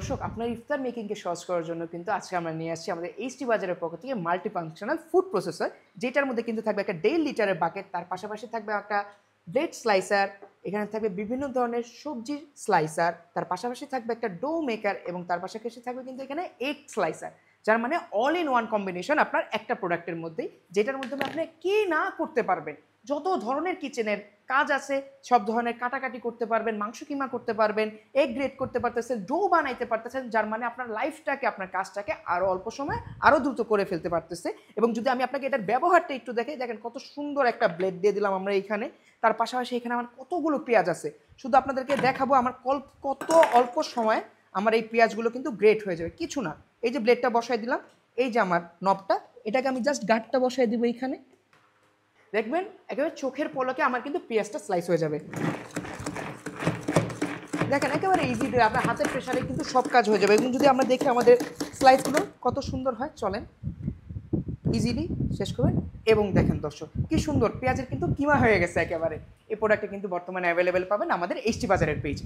দর্শক, আপনার ইফতার মেকিংকে সহজ করার জন্য কিন্তু আজকে আমরা নিয়ে আসছি আমাদের এইচটি বাজারের পক্ষ থেকে মাল্টি ফাংশনাল ফুড প্রসেসর, যেটার মধ্যে কিন্তু থাকবে একটা 1.5 লিটারের বাকেট, তার পাশাপাশি থাকবে একটা ব্রেড স্লাইসার, এখানে থাকবে বিভিন্ন ধরনের সবজির স্লাইসার, তার পাশাপাশি থাকবে একটা ডো মেকার এবং তার পাশাপাশি থাকবে কিন্তু এখানে এগ স্লাইসার, যার মানে অল ইন ওয়ান কম্বিনেশন আপনার একটা প্রোডাক্টের মধ্যেই, যেটার মাধ্যমে আপনি কি না করতে পারবেন, যত ধরনের কিচেনের কাজ আছে সব ধরনের কাটাকাটি করতে পারবেন, মাংস কিমা করতে পারবেন, এগ গ্রেট করতে পারতেছেন, ডো বানাইতে পারতেছেন, যার মানে আপনার লাইফটাকে আপনার কাজটাকে আরও অল্প সময় আরও দ্রুত করে ফেলতে পারতেছে। এবং যদি আমি আপনাকে এটার ব্যবহারটা একটু দেখাই, দেখেন কত সুন্দর একটা ব্লেড দিয়ে দিলাম আমরা এইখানে, তার পাশাপাশি এখানে আমার কতগুলো পেঁয়াজ আছে, শুধু আপনাদেরকে দেখাবো আমার কত অল্প সময় আমার এই পেঁয়াজগুলো কিন্তু গ্রেট হয়ে যাবে, কিছু না। এই যে ব্লেডটা বসাই দিলাম, এই যে আমার নবটা, এটাকে আমি জাস্ট গাঁটটা বসাই দিব এইখানে, দেখবেন একেবারে চোখের পলকে আমার কিন্তু পেঁয়াজটা স্লাইস হয়ে যাবে। দেখেন একেবারে ইজি, আপনার হাতের প্রেশারে কিন্তু সব কাজ হয়ে যাবে। এবং যদি আমরা দেখি আমাদের স্লাইসগুলো কত সুন্দর হয়, চলেন ইজিলি শেষ করবেন। এবং দেখেন দর্শক কি সুন্দর পেঁয়াজের কিন্তু কিমা হয়ে গেছে একেবারে। এই প্রোডাক্টটা কিন্তু বর্তমানে অ্যাভেলেবেল পাবেন আমাদের এইচটি বাজারের পেজে।